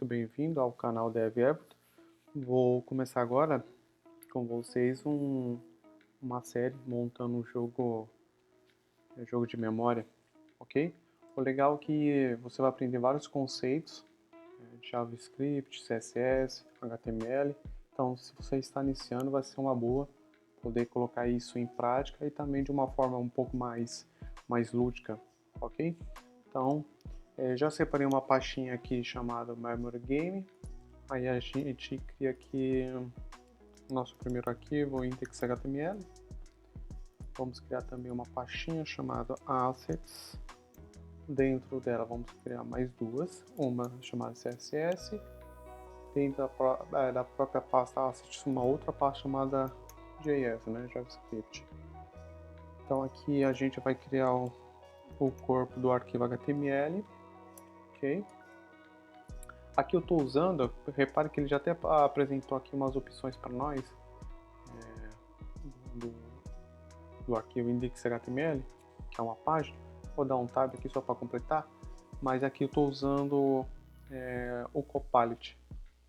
muito bem-vindo ao canal DevEverton. Vou começar agora com vocês uma série montando um jogo de memória, ok? O legal é que você vai aprender vários conceitos de JavaScript, CSS, HTML. Então, se você está iniciando, vai ser uma boa poder colocar isso em prática e também de uma forma um pouco mais lúdica, ok? Então, já separei uma pastinha aqui chamada Memory Game. Aí a gente cria aqui o nosso primeiro arquivo, o index.html. Vamos criar também uma pastinha chamada Assets. Dentro dela vamos criar mais duas, uma chamada CSS. Dentro da própria pasta Assets, uma outra pasta chamada JS, né, JavaScript. Então aqui a gente vai criar o corpo do arquivo HTML. Ok? Aqui eu estou usando, repare que ele já até apresentou aqui umas opções para nós do arquivo index.html, que é uma página. Vou dar um tab aqui só para completar, mas aqui eu estou usando o Copilot.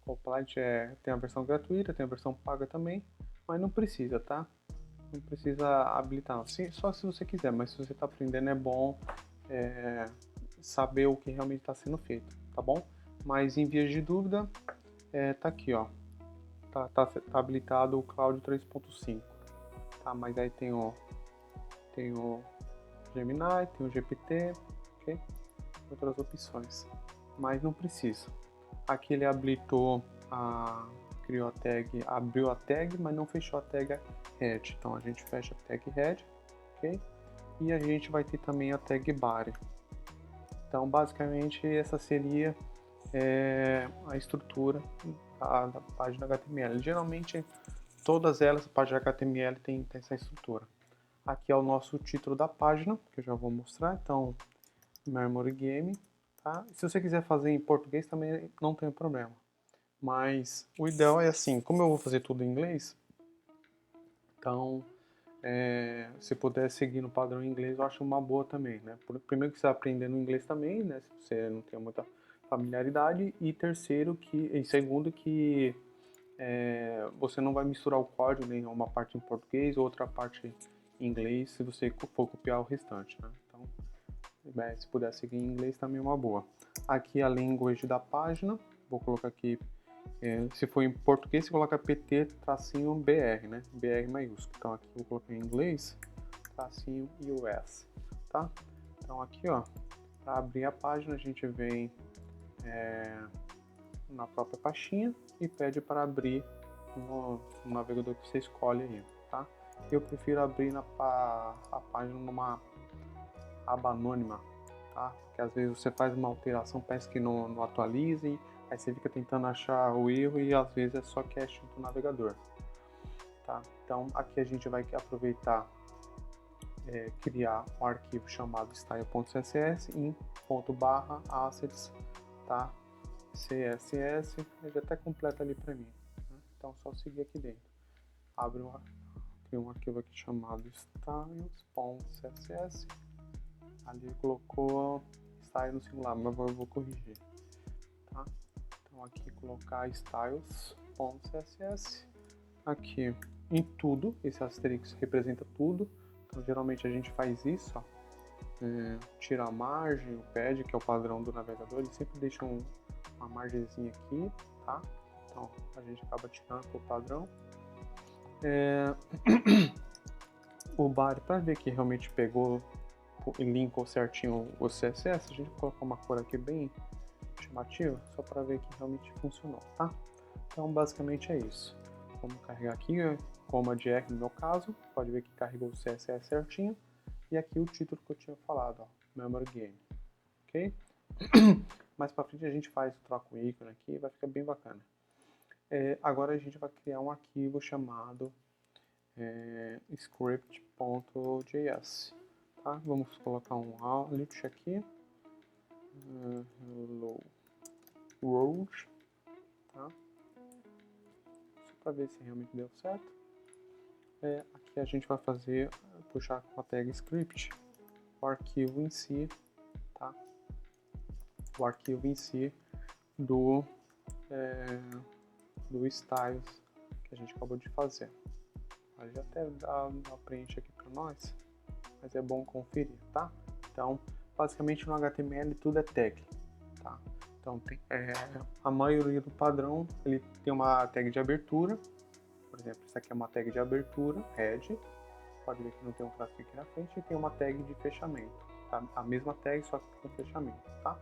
O Copilot tem a versão gratuita, tem a versão paga também, mas não precisa, tá? Não precisa habilitar, não. Só se você quiser, mas se você está aprendendo é bom saber o que realmente está sendo feito, tá bom? Mas em vias de dúvida, tá aqui, ó, tá habilitado o Cloud 3.5, tá? Mas aí tem o Gemini, tem o GPT, ok? Outras opções, mas não precisa. Aqui ele habilitou criou a tag, abriu a tag, mas não fechou a tag head. Então a gente fecha a tag head, ok? E a gente vai ter também a tag body. Então basicamente essa seria a estrutura da página HTML. Geralmente todas elas, a página HTML tem essa estrutura. Aqui é o nosso título da página, que eu já vou mostrar. Então, Memory Game, tá? Se você quiser fazer em português também não tem problema. Mas o ideal é assim, como eu vou fazer tudo em inglês, então se puder seguir no padrão em inglês, eu acho uma boa também, né? Primeiro que você vai aprender no inglês também, né? Se você não tem muita familiaridade, e segundo que você não vai misturar o código em uma parte em português, outra parte em inglês, se você for copiar o restante, né? Então, se puder seguir em inglês também é uma boa. Aqui a language da página, vou colocar aqui, se for em português, você coloca PT-BR, né? BR maiúsculo. Então aqui eu vou colocar em inglês, tracinho US, tá? Então aqui, ó, para abrir a página a gente vem na própria pastinha e pede para abrir no navegador que você escolhe aí, tá? Eu prefiro abrir a página numa aba anônima, tá? Porque às vezes você faz uma alteração, parece que não atualiza, aí você fica tentando achar o erro e às vezes é só cache do navegador, tá? Então aqui a gente vai aproveitar criar um arquivo chamado style.css em ./assets, tá? CSS, ele já até completa ali para mim, né? Então só seguir aqui dentro. Cria um arquivo aqui chamado styles.css. Ali colocou style no singular, mas eu vou corrigir, tá? Então aqui colocar styles.css. Aqui em tudo, esse asterisco representa tudo. Então geralmente a gente faz isso, ó. Tira a margem, o pad, que é o padrão do navegador, ele sempre deixa uma margenzinha aqui, tá? Então a gente acaba tirando o padrão. O body, para ver que realmente pegou e linkou certinho o CSS, a gente vai colocar uma cor aqui bem chamativa, só para ver que realmente funcionou, tá? Então basicamente é isso. Vamos carregar aqui, Command R no meu caso, pode ver que carregou o CSS certinho. E aqui o título que eu tinha falado, ó, Memory Game, ok? Mais para frente a gente troca o ícone aqui e vai ficar bem bacana. Agora a gente vai criar um arquivo chamado script.js, tá? Vamos colocar um alt aqui, hello world, tá? Só para ver se realmente deu certo. Aqui a gente vai puxar com a tag script o arquivo em si, tá? O arquivo em si do do styles que a gente acabou de fazer. A gente até dá preenche aqui para nós, mas é bom conferir, tá? Então, basicamente no HTML tudo é tag, tá? Então, a maioria do padrão, ele tem uma tag de abertura, por exemplo, isso aqui é uma tag de abertura, head, pode ver que não tem um tracinho aqui na frente, e tem uma tag de fechamento, tá? A mesma tag, só que com fechamento, tá?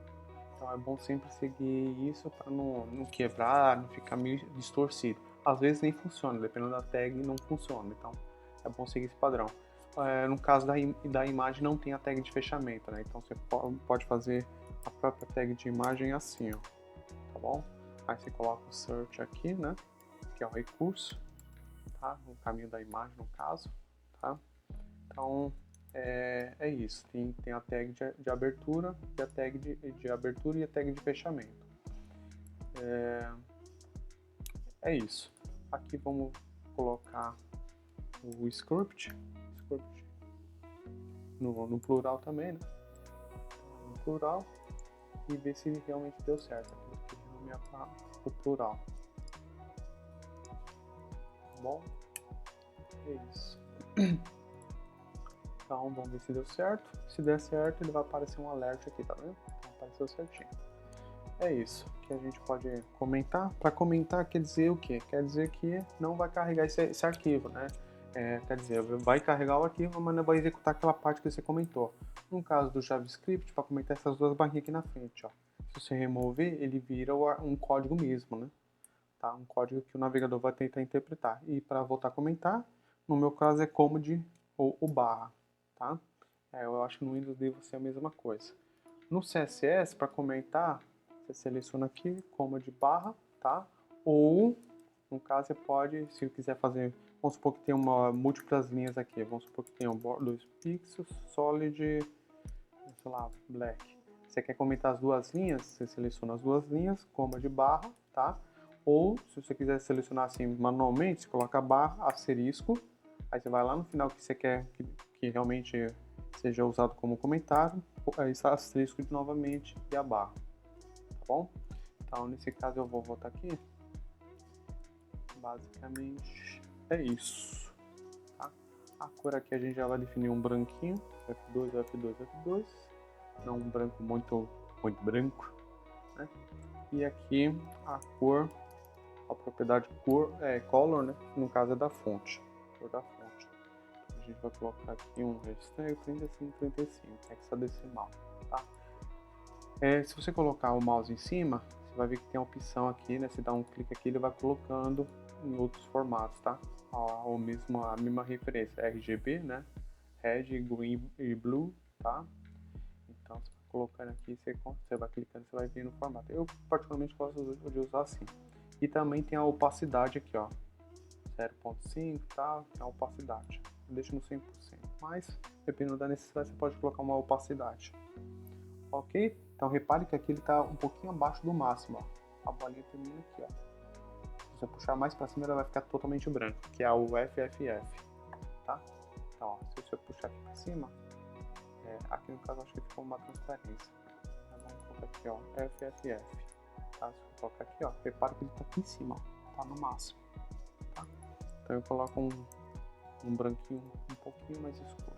Então é bom sempre seguir isso para não quebrar, não ficar meio distorcido. Às vezes nem funciona, dependendo da tag não funciona, então é bom seguir esse padrão. No caso da imagem não tem a tag de fechamento, né? Então você pode fazer a própria tag de imagem assim, ó, tá bom? Aí você coloca o search aqui, né? Que é o recurso, tá? No caminho da imagem, no caso, tá? Então é isso, tem a tag de abertura e a tag de abertura e a tag de fechamento. É isso. Aqui vamos colocar o script no plural também, né? No plural, e ver se realmente deu certo. Aqui eu nomear para o plural. Tá bom? É isso. Então vamos ver se deu certo. Se der certo, ele vai aparecer um alerta aqui, tá vendo? Então, apareceu certinho. É isso que a gente pode comentar. Para comentar quer dizer o quê? Quer dizer que não vai carregar esse arquivo, né? Quer dizer, vai carregar o arquivo, mas não vai executar aquela parte que você comentou. No caso do JavaScript, para comentar essas duas barrinhas aqui na frente, ó. Se você remover, ele vira um código mesmo, né? Tá? Um código que o navegador vai tentar interpretar. E para voltar a comentar, no meu caso é command ou barra, tá? Eu acho que no Windows deve ser a mesma coisa. No CSS, para comentar, você seleciona aqui, command barra, tá? Ou, no caso, você pode, se quiser fazer, vamos supor que tem múltiplas linhas aqui, vamos supor que tem 2 pixels, solid, sei lá, black. Você quer comentar as duas linhas, você seleciona as duas linhas, command barra, tá? Ou, se você quiser selecionar assim manualmente, você coloca barra, asterisco, aí você vai lá no final que você quer que realmente seja usado como comentário, aí está asterisco novamente e a barra, tá bom? Então, nesse caso eu vou voltar aqui. Basicamente é isso, tá? A cor aqui a gente já vai definir um branquinho, F2, F2, F2, não um branco muito branco, né? E aqui a cor, a propriedade color, né? No caso é da fonte, cor da fonte. A gente vai colocar aqui um hashtag 3535, hexadecimal, tá? Se você colocar o mouse em cima, você vai ver que tem a opção aqui, né? Você dá um clique aqui, ele vai colocando em outros formatos, tá? A mesma referência, RGB, né? Red, Green e Blue, tá? Então, você vai colocando aqui, você vai clicando, você vai ver no formato. Eu particularmente gosto de usar assim. E também tem a opacidade aqui, ó. 0.5, tá? Tem a opacidade. Eu deixo no 100%, mas dependendo da necessidade, você pode colocar uma opacidade. Ok? Então repare que aqui ele está um pouquinho abaixo do máximo, ó. A bolinha termina aqui, ó. Se você puxar mais para cima, ela vai ficar totalmente branca, que é o FFF, tá? Então, ó, se você puxar aqui para cima, aqui no caso acho que ficou uma transparência. Então, vamos colocar aqui, ó, FFF, tá? Se eu colocar aqui, ó, repare que ele está aqui em cima, ó, tá no máximo, tá? Então eu coloco um branquinho um pouquinho mais escuro.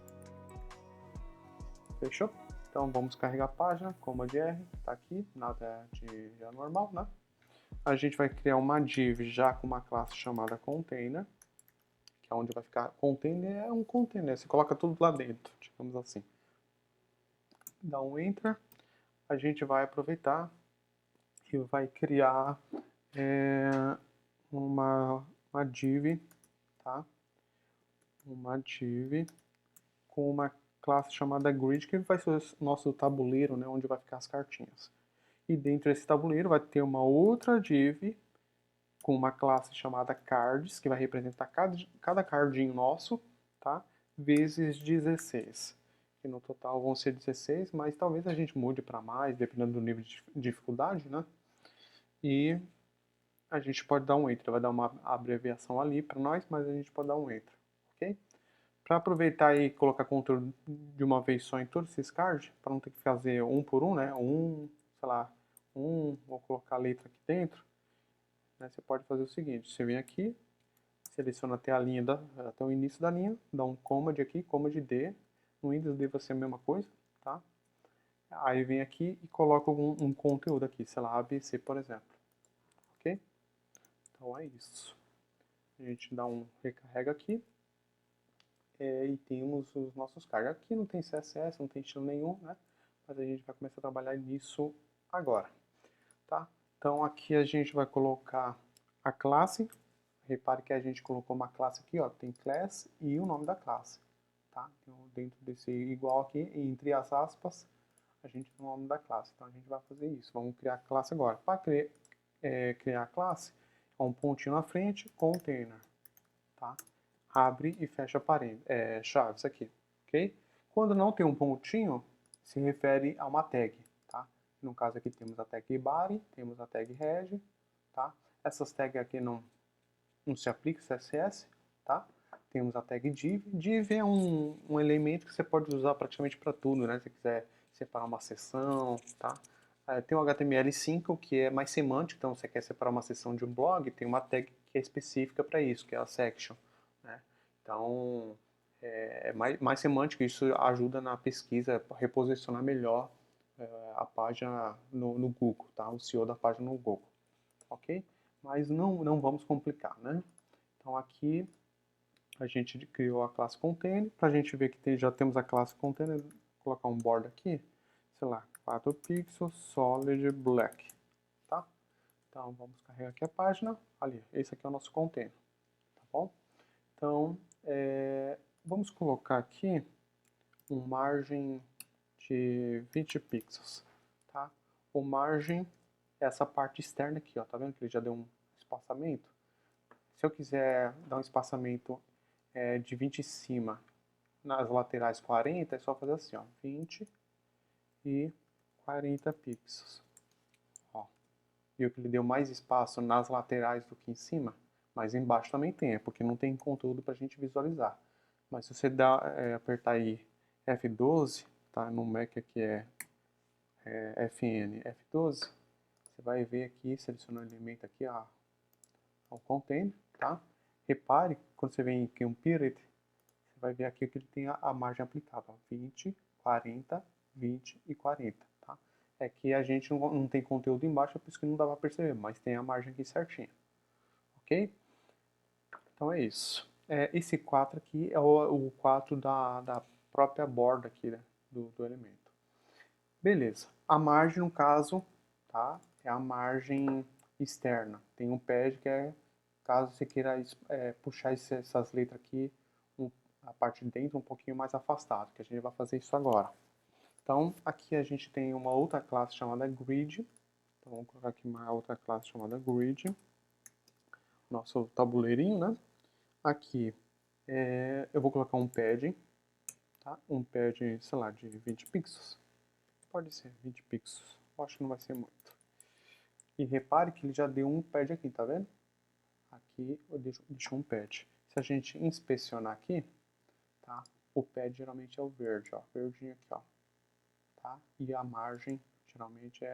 Fechou? Então vamos carregar a página, Command R, tá aqui, nada de anormal, né? A gente vai criar uma div já com uma classe chamada container, que é onde vai ficar. Container é um container, você coloca tudo lá dentro, digamos assim. Dá um enter, a gente vai aproveitar e vai criar uma div, tá? Uma div com uma classe chamada grid, que vai ser o nosso tabuleiro, né, onde vai ficar as cartinhas. E dentro desse tabuleiro vai ter uma outra div com uma classe chamada cards, que vai representar cada cardinho nosso, tá? Vezes 16. Que no total vão ser 16, mas talvez a gente mude para mais, dependendo do nível de dificuldade, né? E a gente pode dar um enter, vai dar uma abreviação ali para nós, mas a gente pode dar um enter, ok? Para aproveitar e colocar conteúdo de uma vez só em todos esses cards, para não ter que fazer um por um, né? Sei lá, vou colocar a letra aqui dentro. né, você pode fazer o seguinte, você vem aqui, seleciona até a linha, até o início da linha, dá um command aqui, command D, no Windows D vai ser a mesma coisa, tá? Aí vem aqui e coloca um conteúdo aqui, sei lá, ABC, por exemplo, ok? Então é isso. A gente dá um recarrega aqui, e temos os nossos cards. Aqui não tem CSS, não tem estilo nenhum, né? Mas a gente vai começar a trabalhar nisso agora, tá? Então aqui a gente vai colocar a classe. Repare que a gente colocou uma classe aqui, ó, tem class e o nome da classe, tá? Então dentro desse igual aqui, entre as aspas, a gente tem o nome da classe. Então a gente vai fazer isso. Vamos criar a classe agora. Para criar a classe, é um pontinho na frente, container, tá? Abre e fecha chaves aqui, ok? Quando não tem um pontinho, se refere a uma tag, tá? No caso aqui temos a tag body, temos a tag reg, tá? Essas tags aqui não se aplica CSS, tá? Temos a tag div. Div é um elemento que você pode usar praticamente para tudo, né? Se você quiser separar uma seção, tá? Tem o HTML5 que é mais semântico, então você quer separar uma seção de um blog, tem uma tag que é específica para isso, que é a section, né? Então é mais semântico, isso ajuda na pesquisa, reposicionar melhor a página no Google, tá? O SEO da página no Google, ok? Mas não vamos complicar, né? Então aqui a gente criou a classe container, para a gente ver que já temos a classe container, vou colocar um border aqui, sei lá, 4 pixels, solid black, tá? Então vamos carregar aqui a página, ali, esse aqui é o nosso container, tá bom? Então vamos colocar aqui um margem de 20 pixels, tá? O margem é essa parte externa aqui, ó, tá vendo que ele já deu um espaçamento? Se eu quiser dar um espaçamento de 20 em cima, nas laterais 40, é só fazer assim, ó, 20 e 40 pixels. Ó, viu que ele deu mais espaço nas laterais do que em cima? Mas embaixo também tem, é porque não tem conteúdo para a gente visualizar. Mas se você apertar aí F12, tá? No Mac aqui FN F12, você vai ver aqui, seleciona o elemento aqui, ao container, tá? Repare, quando você vem aqui um period, você vai ver aqui que ele tem a margem aplicada, ó, 20, 40, 20 e 40, tá? É que a gente não tem conteúdo embaixo, é por isso que não dá pra perceber, mas tem a margem aqui certinha, ok? Então é isso. Esse 4 aqui é o 4 da própria borda aqui, né, do elemento. Beleza. A margem, no caso, tá? É a margem externa. Tem um pad que é, caso você queira puxar essas letras aqui, a parte de dentro um pouquinho mais afastado, que a gente vai fazer isso agora. Então, aqui a gente tem uma outra classe chamada grid. Então, vamos colocar aqui uma outra classe chamada grid. Nosso tabuleirinho, né? Aqui, eu vou colocar um pad, tá? Um pad, sei lá, de 20 pixels. Pode ser 20 pixels. Eu acho que não vai ser muito. E repare que ele já deu um pad aqui, tá vendo? Aqui eu deixo um pad. Se a gente inspecionar aqui, tá? O pad geralmente é o verde, ó. Verdinho aqui, ó. Tá? E a margem geralmente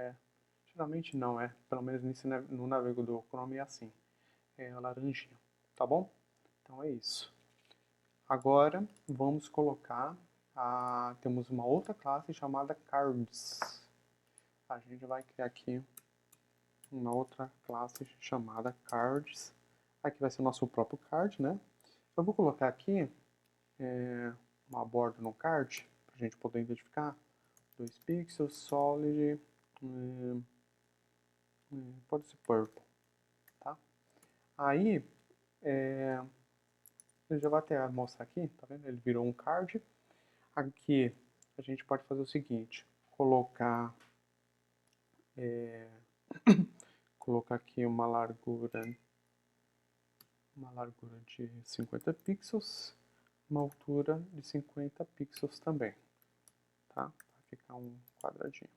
geralmente não é, pelo menos no navegador Chrome é assim. É laranjinha, tá bom? Então é isso. Agora vamos colocar temos uma outra classe chamada cards. A gente vai criar aqui uma outra classe chamada cards. Aqui vai ser o nosso próprio card, né? Eu vou colocar aqui uma borda no card, para a gente poder identificar. 2 pixels, solid, pode ser purple, tá? Aí, ele já vai até mostrar aqui, tá vendo? Ele virou um card. Aqui, a gente pode fazer o seguinte, colocar aqui uma largura de 50 pixels, uma altura de 50 pixels também, tá? Vai ficar um quadradinho.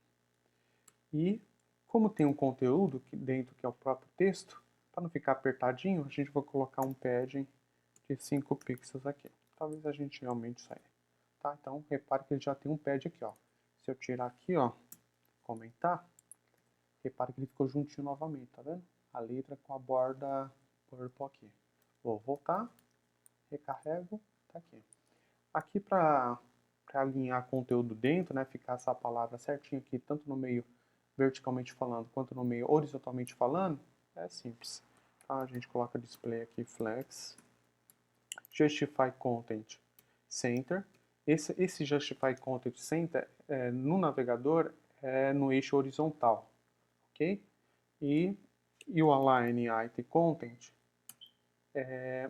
E como tem um conteúdo aqui dentro que é o próprio texto, para não ficar apertadinho, a gente vai colocar um padding de 5 pixels aqui. Talvez a gente aumente isso aí. Tá? Então repare que ele já tem um pad aqui, ó. Se eu tirar aqui, ó, comentar, repare que ele ficou juntinho novamente, tá vendo? a letra com a borda purple aqui. Vou voltar, recarrego, tá aqui. Aqui para alinhar conteúdo dentro, né, ficar essa palavra certinho aqui, tanto no meio verticalmente falando, quanto no meio horizontalmente falando, é simples. Tá? A gente coloca display aqui, flex, justify content center. Esse justify content center no navegador é no eixo horizontal, ok? E o align item content é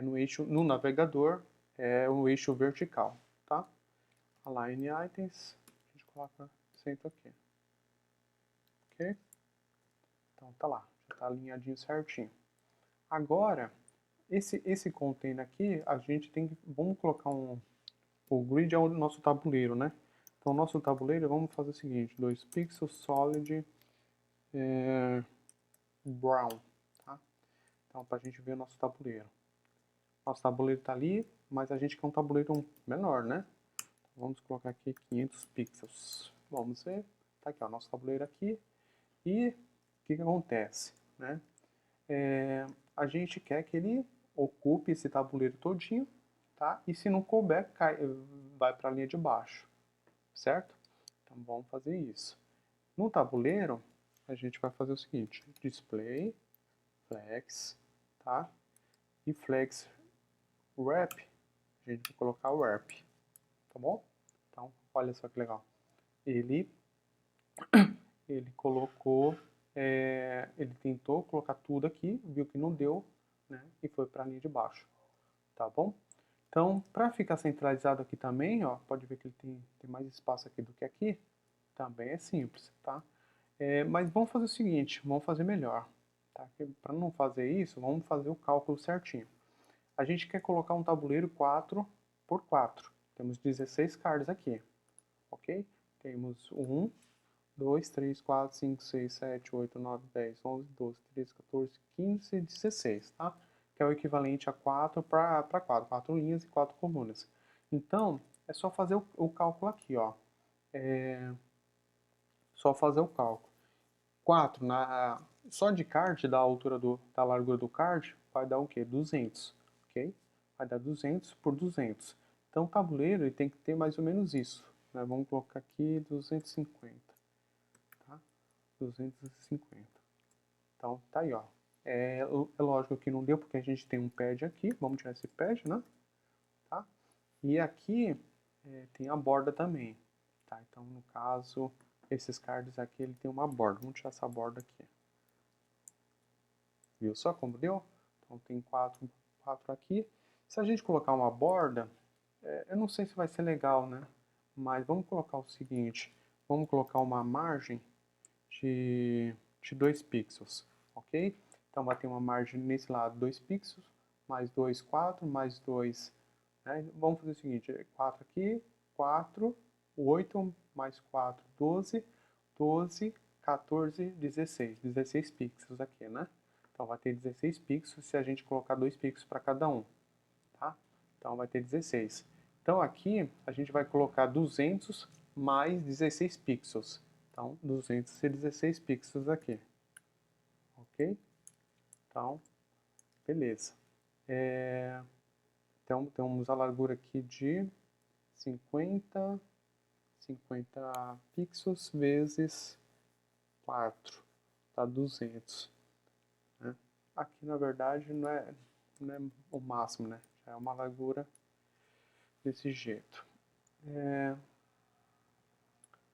no eixo, no navegador, é o eixo vertical, tá? Align items, a gente coloca center aqui, ok? Então tá lá, já tá alinhadinho certinho. Agora, esse container aqui, a gente tem que, vamos colocar o grid é o nosso tabuleiro, né? Então, o nosso tabuleiro, vamos fazer o seguinte, 2 pixels solid brown, tá? Então, pra gente ver o nosso tabuleiro. Nosso tabuleiro tá ali, mas a gente quer um tabuleiro menor, né? Então, vamos colocar aqui 500 pixels. Vamos ver, tá aqui, ó, nosso tabuleiro aqui. E o que acontece, né? A gente quer que ele ocupe esse tabuleiro todinho, tá? E se não couber, vai para a linha de baixo, certo? Então vamos fazer isso. No tabuleiro, a gente vai fazer o seguinte, display, flex, tá? E flex wrap, a gente vai colocar o wrap, tá bom? Então, olha só que legal. Ele colocou, ele tentou colocar tudo aqui, viu que não deu, né? E foi para a linha de baixo, tá bom? Então, para ficar centralizado aqui também, ó, pode ver que ele tem mais espaço aqui do que aqui, também é simples, tá? Mas vamos fazer o seguinte, vamos fazer melhor, tá? Para não fazer isso, vamos fazer o cálculo certinho. A gente quer colocar um tabuleiro 4 por 4, temos 16 cards aqui, ok? Temos 1, 2, 3, 4, 5, 6, 7, 8, 9, 10, 11, 12, 13, 14, 15 e 16, tá? Que é o equivalente a 4 para 4, 4 linhas e 4 colunas. Então, é só fazer o cálculo aqui, ó. Só fazer o cálculo. 4, só de card, da altura da largura do card, vai dar o quê? 200, ok? Vai dar 200 por 200. Então, o tabuleiro ele tem que ter mais ou menos isso, né? Vamos colocar aqui 250. 250. Então, tá aí, ó. É lógico que não deu porque a gente tem um pad aqui. Vamos tirar esse pad, né? Tá? E aqui tem a borda também. Tá? Então, no caso, esses cards aqui, ele tem uma borda. Vamos tirar essa borda aqui. Viu só como deu? Então, tem quatro aqui. Se a gente colocar uma borda, eu não sei se vai ser legal, né? Mas vamos colocar o seguinte. Vamos colocar uma margem de 2 pixels, ok? Então vai ter uma margem nesse lado 2 pixels, mais 2, 4, mais 2, né? Vamos fazer o seguinte, 4 aqui, 4, 8, mais 4, 12, 12, 14, 16, 16 pixels aqui, né? Então vai ter 16 pixels se a gente colocar 2 pixels para cada um, tá? Então vai ter 16. Então aqui a gente vai colocar 200 mais 16 pixels. Então, 216 pixels aqui, ok? Então, beleza. Então, temos a largura aqui de 50 pixels vezes 4, dá 200. Né? Aqui, na verdade, não é o máximo, né? Já é uma largura desse jeito.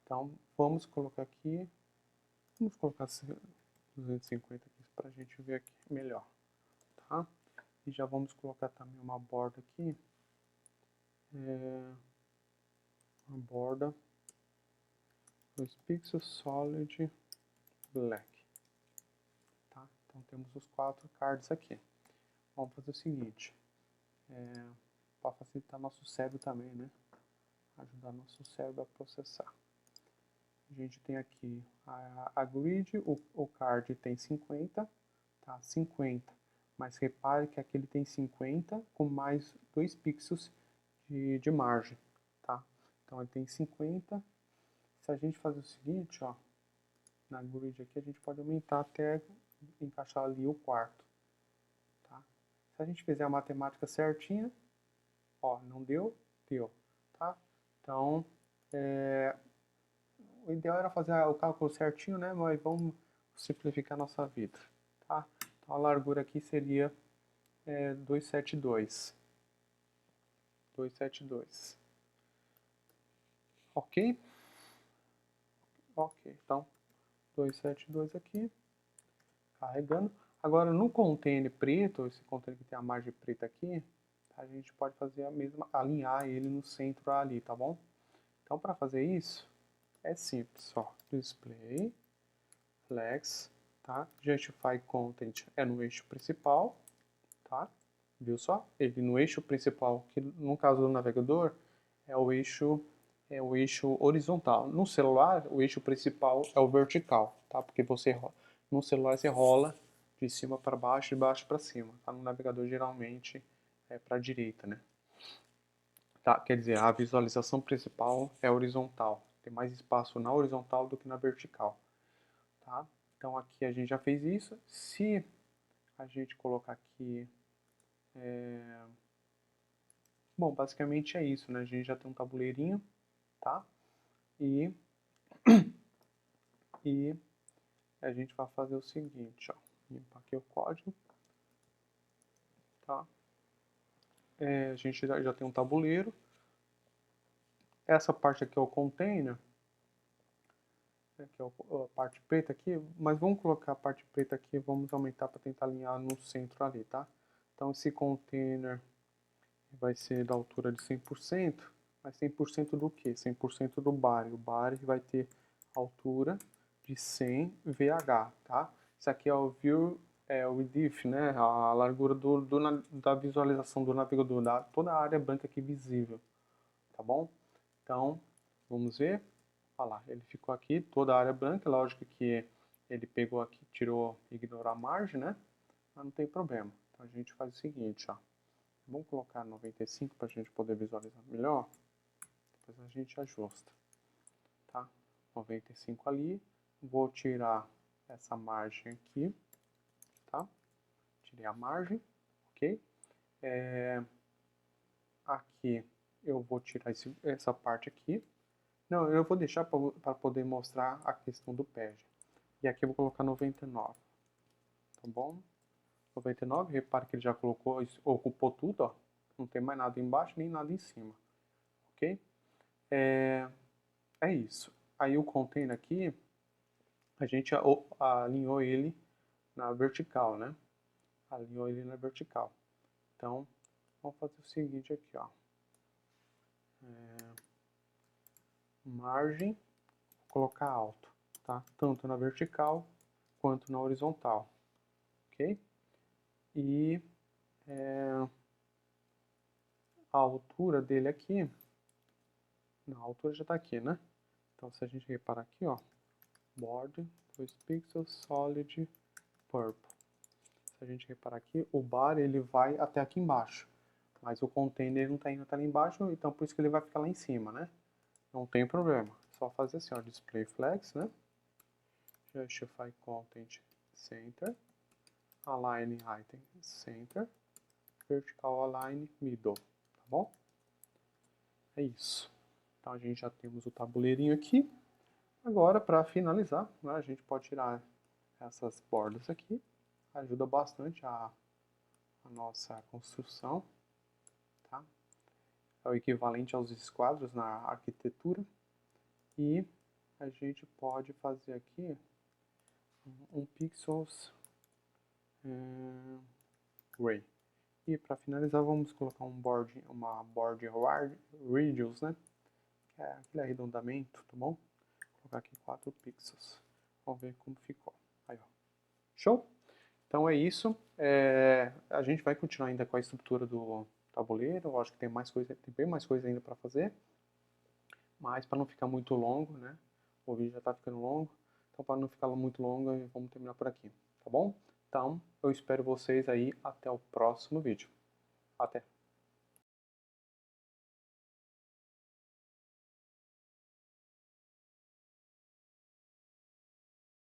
Então, vamos colocar aqui, vamos colocar 250 aqui para a gente ver aqui melhor, tá? E já vamos colocar também uma borda aqui, uma borda 2 pixels solid black, tá? Então temos os 4 cards aqui. Vamos fazer o seguinte, para facilitar nosso cérebro também, né? Ajudar nosso cérebro a processar. A gente tem aqui a grid, o card tem 50, tá? 50, mas repare que aqui ele tem 50 com mais 2 pixels de margem, tá? Então ele tem 50. Se a gente fazer o seguinte, ó, na grid aqui, a gente pode aumentar até encaixar ali o quarto. Tá? Se a gente fizer a matemática certinha, ó, não deu, deu. Tá? Então, o ideal era fazer o cálculo certinho, né? Mas vamos simplificar a nossa vida. Tá? Então, a largura aqui seria 272. 272. Ok? Ok, então 272 aqui, carregando. Agora no container preto, esse container que tem a margem preta aqui, a gente pode fazer a mesma, alinhar ele no centro ali, tá bom? Então para fazer isso, é simples, ó, display, flex, tá? Justify content é no eixo principal, tá? Viu só? Ele no eixo principal, que no caso do navegador, é o eixo horizontal. No celular, o eixo principal é o vertical, tá? Porque no celular você rola de cima para baixo, de baixo para cima. Tá? No navegador geralmente é para a direita, né? Tá? Quer dizer, a visualização principal é horizontal. Tem mais espaço na horizontal do que na vertical, tá? Então aqui a gente já fez isso. Se a gente colocar aqui bom, basicamente é isso, né? A gente já tem um tabuleirinho, tá? E a gente vai fazer o seguinte, ó. Limpar aqui o código, tá? A gente já tem um tabuleiro. Essa parte aqui é o container, né, que é a parte preta aqui, mas vamos colocar a parte preta aqui, vamos aumentar para tentar alinhar no centro ali, tá? Então esse container vai ser da altura de 100%, mas 100% do que? 100% do body. O body vai ter altura de 100 VH, tá? Isso aqui é o view, o diff, né? A largura da visualização do navegador, toda a área branca aqui visível, tá bom? Então, vamos ver. Olha lá, ele ficou aqui, toda a área branca, lógico que ele pegou aqui, ignorou a margem, né? Mas não tem problema. Então a gente faz o seguinte, ó. Vamos colocar 95 para a gente poder visualizar melhor. Depois a gente ajusta, tá? 95 ali. Vou tirar essa margem aqui, tá? Tirei a margem, ok? Aqui eu vou tirar essa parte aqui. Não, eu vou deixar para poder mostrar a questão do pad. E aqui eu vou colocar 99, tá bom? 99, repare que ele já colocou, ocupou tudo, ó. Não tem mais nada embaixo nem nada em cima, ok? É isso. Aí o container aqui, a gente alinhou ele na vertical, né? Alinhou ele na vertical. Então, vamos fazer o seguinte aqui, ó. Margem, vou colocar alto, tá? Tanto na vertical quanto na horizontal, ok? E a altura dele aqui, na altura já está aqui, né? Então, se a gente reparar aqui, ó, border, 2 pixels, solid, purple. Se a gente reparar aqui, o bar ele vai até aqui embaixo, mas o container não está indo até lá embaixo, então por isso que ele vai ficar lá em cima, né? Não tem problema, só fazer assim, ó, display flex, né? Justify content center, align item center, vertical align middle, tá bom? É isso. Então a gente já temos o tabuleirinho aqui. Agora, para finalizar, né, a gente pode tirar essas bordas aqui. Ajuda bastante a nossa construção. Tá? É o equivalente aos esquadros na arquitetura. E a gente pode fazer aqui um pixels gray. E para finalizar, vamos colocar uma board radius, né? Que é aquele arredondamento, tá bom? Vou colocar aqui 4 pixels. Vamos ver como ficou. Aí, ó. Show? Então é isso. A gente vai continuar ainda com a estrutura do tabuleiro. Eu acho que tem bem mais coisa ainda para fazer. Mas para não ficar muito longo, né? O vídeo já está ficando longo. Então para não ficar muito longo, vamos terminar por aqui, tá bom? Então eu espero vocês aí até o próximo vídeo. Até!